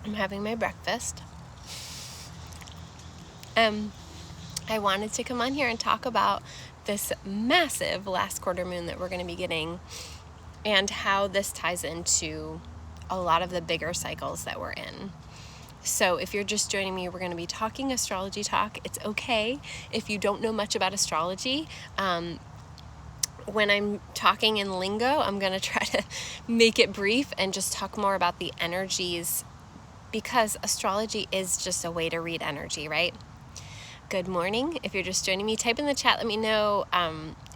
I'm having my breakfast. I wanted to come on here and talk about this massive last quarter moon that we're going to be getting and how this ties into a lot of the bigger cycles that we're in. So if you're just joining me, we're going to be talking astrology talk. It's okay if you don't know much about astrology. When I'm talking in lingo, I'm going to try to make it brief and just talk more about the energies, because astrology is just a way to read energy, right? Good morning. If you're just joining me, type in the chat. Let me know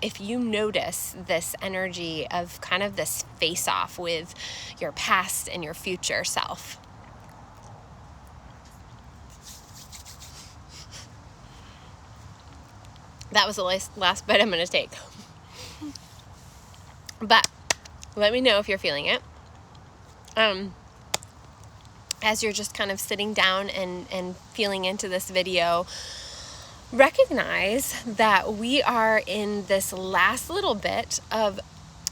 if you notice this energy of kind of this face-off with your past and your future self. That was the last bite I'm going to take. But let me know if you're feeling it. As you're just kind of sitting down and feeling into this video, recognize that we are in this last little bit of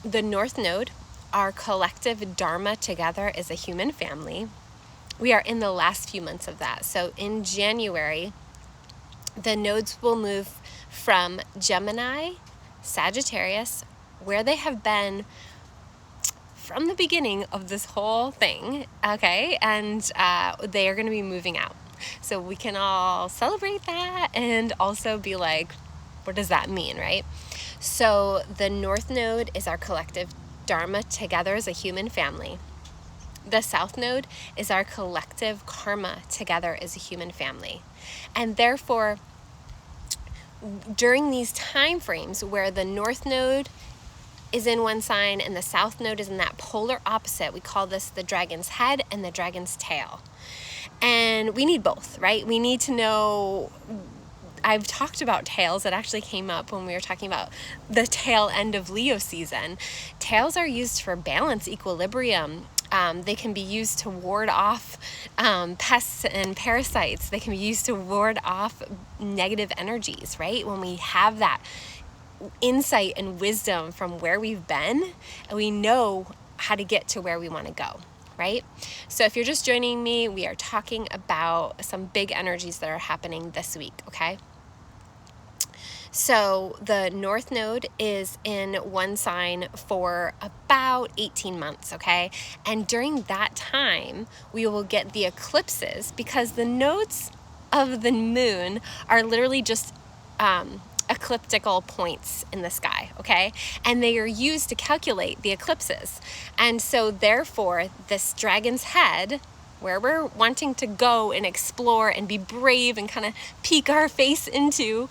the North Node, our collective Dharma together as a human family. We are in the last few months of that. So in January, the nodes will move from Gemini, Sagittarius, where they have been from the beginning of this whole thing, okay? And they are going to be moving out. So we can all celebrate that and also be like, what does that mean, right? So the North Node is our collective Dharma together as a human family. The South Node is our collective karma together as a human family. And therefore, during these time frames where the North Node is in one sign and the South Node is in that polar opposite, we call this the dragon's head and the dragon's tail. And we need both, right? We need to know, I've talked about tails. It actually came up when we were talking about the tail end of Leo season. Tails are used for balance, equilibrium. They can be used to ward off pests and parasites. They can be used to ward off negative energies, right? When we have that insight and wisdom from where we've been, and we know how to get to where we want to go, right? So if you're just joining me, we are talking about some big energies that are happening this week, okay? So the North Node is in one sign for about 18 months, okay? And during that time, we will get the eclipses, because the nodes of the moon are literally just ecliptical points in the sky, okay? And they are used to calculate the eclipses. And so therefore, this dragon's head, where we're wanting to go and explore and be brave and kind of peek our face into,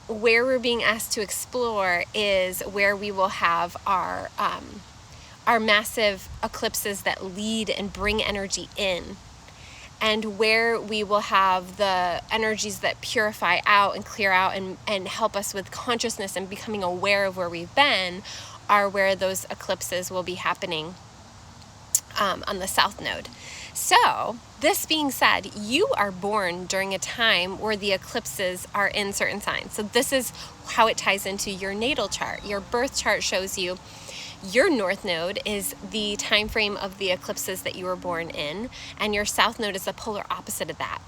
where we're being asked to explore is where we will have our massive eclipses that lead and bring energy in. And where we will have the energies that purify out and clear out and help us with consciousness and becoming aware of where we've been are where those eclipses will be happening on the South Node. So, this being said, you are born during a time where the eclipses are in certain signs. So this is how it ties into your natal chart. Your birth chart shows you your North Node is the time frame of the eclipses that you were born in, and your South Node is the polar opposite of that.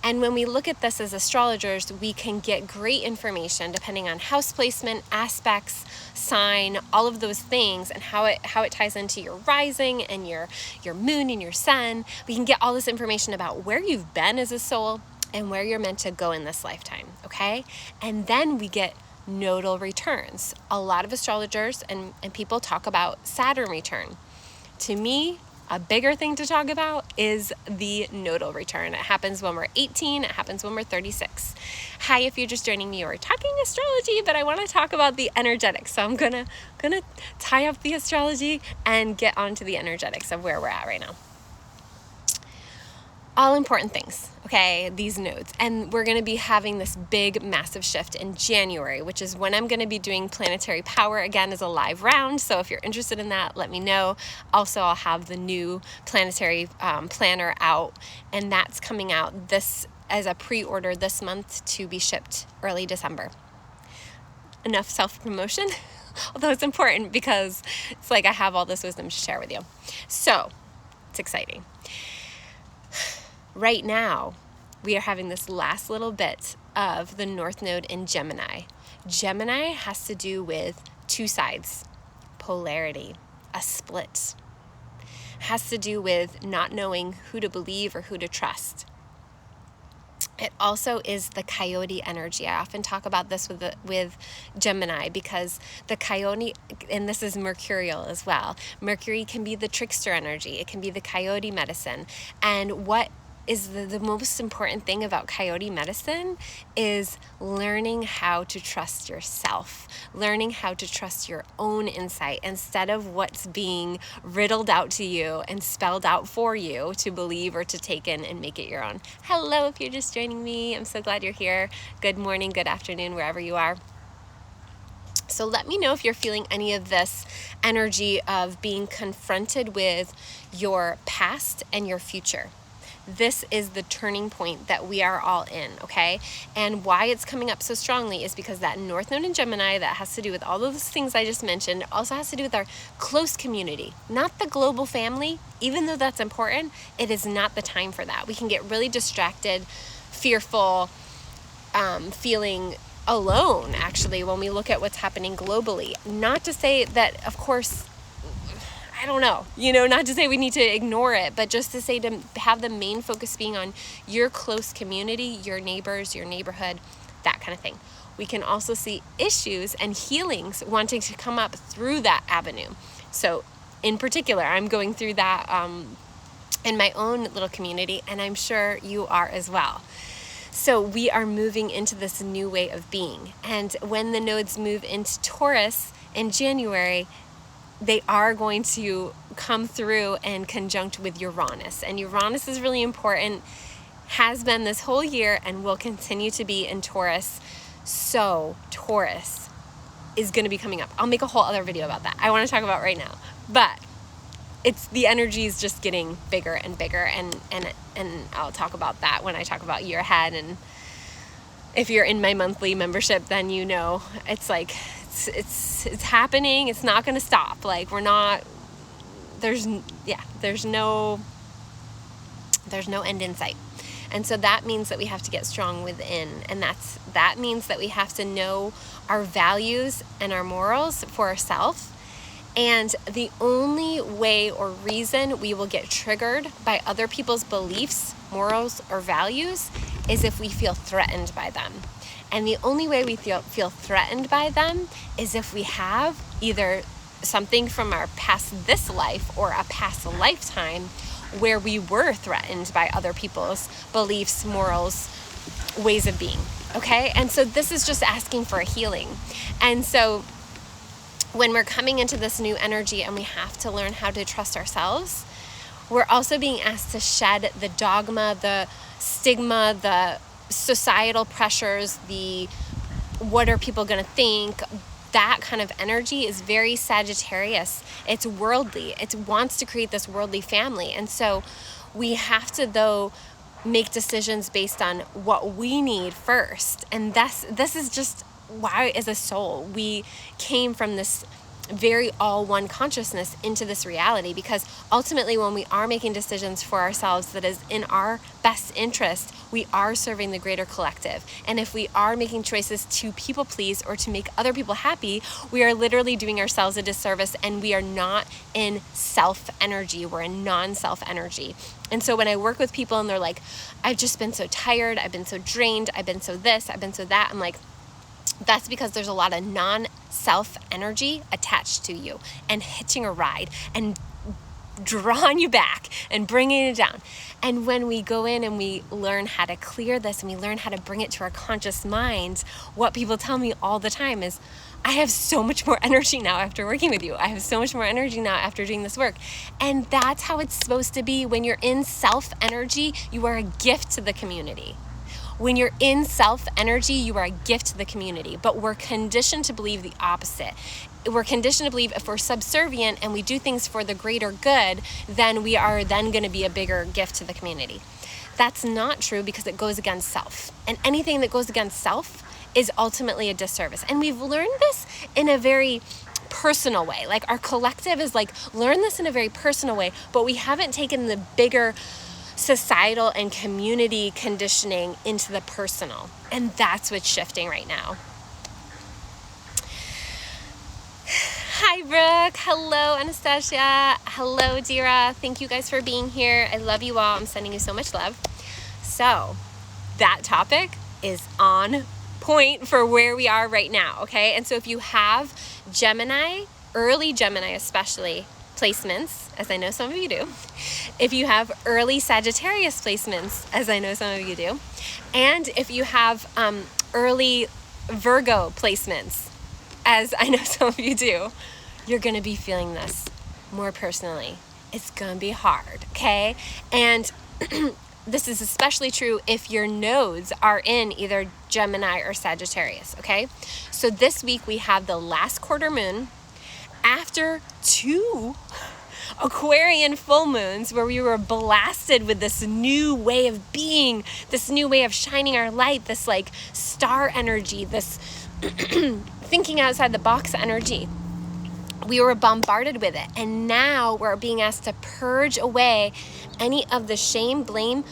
And when we look at this as astrologers, we can get great information depending on house placement, aspects, sign, all of those things, and how it ties into your rising and your moon and your sun. We can get all this information about where you've been as a soul and where you're meant to go in this lifetime, okay? And then we get nodal returns. A lot of astrologers and people talk about Saturn return. To me, a bigger thing to talk about is the nodal return. It happens when we're 18, it happens when we're 36. Hi, if you're just joining me, we're talking astrology, but I want to talk about the energetics. So I'm gonna tie up the astrology and get onto the energetics of where we're at right now. All important things, okay, these nodes. And we're going to be having this big, massive shift in January, which is when I'm going to be doing Planetary Power again as a live round. So if you're interested in that, let me know. Also, I'll have the new Planetary Planner out, and that's coming out this as a pre-order this month to be shipped early December. Enough self-promotion, although it's important because it's like I have all this wisdom to share with you. So, It's exciting. Right now, we are having this last little bit of the North Node in Gemini. Gemini has to do with two sides, polarity, a split. Has to do with not knowing who to believe or who to trust. It also is the coyote energy. I often talk about this with Gemini because the coyote, and this is mercurial as well. Mercury can be the trickster energy. It can be the coyote medicine. And what is the most important thing about coyote medicine is learning how to trust yourself, learning how to trust your own insight instead of what's being riddled out to you and spelled out for you to believe or to take in and make it your own. Hello, if you're just joining me, I'm so glad you're here. Good morning, good afternoon, wherever you are. So let me know if you're feeling any of this energy of being confronted with your past and your future. This is the turning point that we are all in, okay? And why it's coming up so strongly is because that North Node in Gemini, that has to do with all of those things I just mentioned, also has to do with our close community, not the global family. Even though that's important, it is not the time for that. We can get really distracted, fearful, feeling alone, actually, when we look at what's happening globally. Not to say that, of course, I don't know, not to say we need to ignore it, but just to say to have the main focus being on your close community, your neighbors, your neighborhood, that kind of thing. We can also see issues and healings wanting to come up through that avenue. So in particular, I'm going through that in my own little community, and I'm sure you are as well. So we are moving into this new way of being. And when the nodes move into Taurus in January, they are going to come through and conjunct with Uranus. And Uranus is really important, has been this whole year, and will continue to be in Taurus. So Taurus is going to be coming up. I'll make a whole other video about that. I want to talk about right now. But the energy is just getting bigger and bigger, and I'll talk about that when I talk about year ahead. And if you're in my monthly membership, then it's like it's happening. It's not going to stop. Like there's no end in sight. And so that means that we have to get strong within, and that means that we have to know our values and our morals for ourselves. And the only way or reason we will get triggered by other people's beliefs, morals, or values is if we feel threatened by them. And the only way we feel threatened by them is if we have either something from our past this life or a past lifetime where we were threatened by other people's beliefs, morals, ways of being, okay? And so this is just asking for a healing. And so when we're coming into this new energy and we have to learn how to trust ourselves, we're also being asked to shed the dogma, the stigma, the societal pressures, the what are people going to think. That kind of energy is very Sagittarius. It's worldly. It wants to create this worldly family. And so we have to, though, make decisions based on what we need first. And this is just why, as a soul, we came from this very all one consciousness into this reality, because ultimately when we are making decisions for ourselves that is in our best interest, we are serving the greater collective. And if we are making choices to people please or to make other people happy, we are literally doing ourselves a disservice, and we are not in self energy. We're in non-self energy. And so when I work with people and they're like, I've just been so tired, I've been so drained, I've been so this, I've been so that, I'm like, that's because there's a lot of non-self energy attached to you and hitching a ride and drawing you back and bringing it down. And when we go in and we learn how to clear this and we learn how to bring it to our conscious minds, what people tell me all the time is, I have so much more energy now after working with you. I have so much more energy now after doing this work. And that's how it's supposed to be. When you're in self energy, you are a gift to the community. When you're in self energy, you are a gift to the community. But we're conditioned to believe the opposite. We're conditioned to believe if we're subservient and we do things for the greater good, then we are then going to be a bigger gift to the community. That's not true, because it goes against self. And anything that goes against self is ultimately a disservice. And we've learned this in a very personal way. Like our collective is like, learn this in a very personal way, but we haven't taken the bigger societal and community conditioning into the personal. And that's what's shifting right now. Hi, Brooke. Hello, Anastasia. Hello, Dira. Thank you guys for being here. I love you all. I'm sending you so much love. So that topic is on point for where we are right now, okay? And so if you have Gemini, early Gemini especially, placements, as I know some of you do, if you have early Sagittarius placements, as I know some of you do, and if you have early Virgo placements, as I know some of you do, you're going to be feeling this more personally. It's going to be hard, okay? And this is especially true if your nodes are in either Gemini or Sagittarius, okay? So this week we have the last quarter moon after 2 Aquarian full moons where we were blasted with this new way of being, this new way of shining our light, this like star energy, this thinking outside the box energy. We were bombarded with it, and now we're being asked to purge away any of the shame, blame,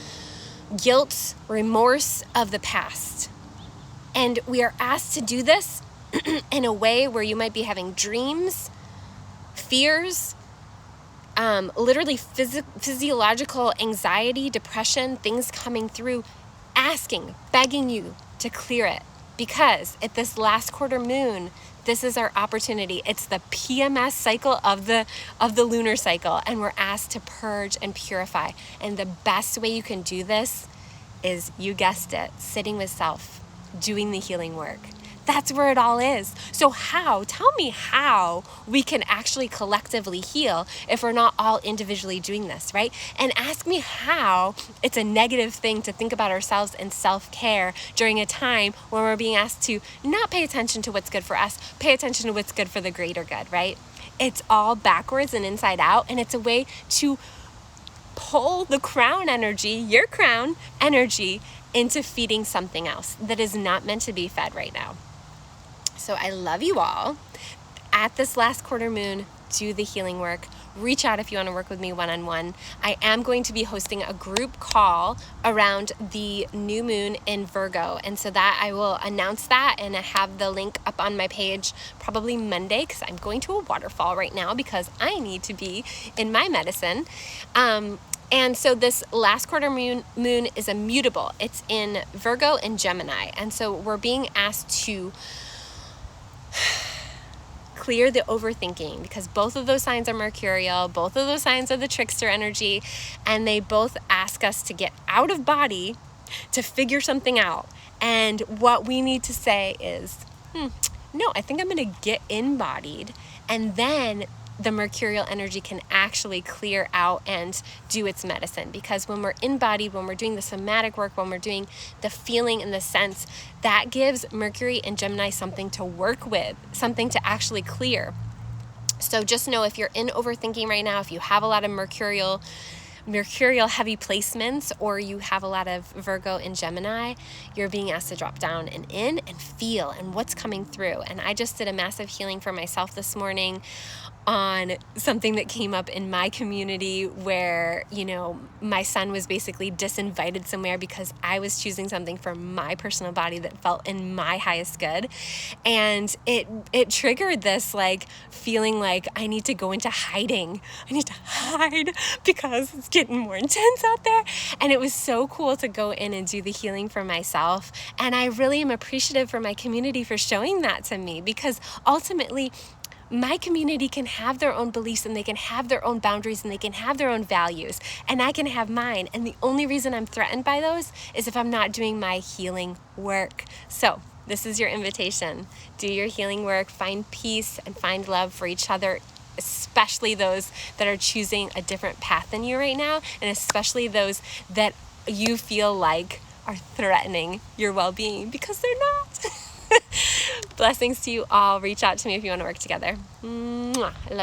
guilt, remorse of the past. And we are asked to do this in a way where you might be having dreams, fears, literally physiological anxiety, depression, things coming through, asking, begging you to clear it. Because at this last quarter moon, this is our opportunity. It's the PMS cycle of the lunar cycle, and we're asked to purge and purify. And the best way you can do this is, you guessed it, sitting with self, doing the healing work. That's where it all is. So how? Tell me how we can actually collectively heal if we're not all individually doing this, right? And ask me how it's a negative thing to think about ourselves and self-care during a time when we're being asked to not pay attention to what's good for us, pay attention to what's good for the greater good, right? It's all backwards and inside out, and it's a way to pull the crown energy, your crown energy, into feeding something else that is not meant to be fed right now. So I love you all. At this last quarter moon, do the healing work. Reach out if you want to work with me one-on-one. I am going to be hosting a group call around the new moon in Virgo. And so that I will announce that, and I have the link up on my page probably Monday, because I'm going to a waterfall right now because I need to be in my medicine. And so this last quarter moon is immutable. It's in Virgo and Gemini. And so we're being asked to clear the overthinking, because both of those signs are mercurial, both of those signs are the trickster energy, and they both ask us to get out of body to figure something out. And what we need to say is, no, I think I'm going to get embodied, and then the mercurial energy can actually clear out and do its medicine. Because when we're embodied, when we're doing the somatic work, when we're doing the feeling and the sense, that gives Mercury and Gemini something to work with, something to actually clear. So just know, if you're in overthinking right now, if you have a lot of mercurial heavy placements, or you have a lot of Virgo and Gemini, you're being asked to drop down and in and feel and what's coming through. And I just did a massive healing for myself this morning on something that came up in my community where, my son was basically disinvited somewhere because I was choosing something for my personal body that felt in my highest good. And it triggered this feeling like I need to go into hiding. I need to hide because it's getting more intense out there. And it was so cool to go in and do the healing for myself. And I really am appreciative for my community for showing that to me, because ultimately, my community can have their own beliefs, and they can have their own boundaries, and they can have their own values, and I can have mine. And the only reason I'm threatened by those is if I'm not doing my healing work. So this is your invitation. Do your healing work, find peace and find love for each other, especially those that are choosing a different path than you right now, and especially those that you feel like are threatening your well-being, because they're not. Blessings to you all. Reach out to me if you want to work together. Mwah. I love you.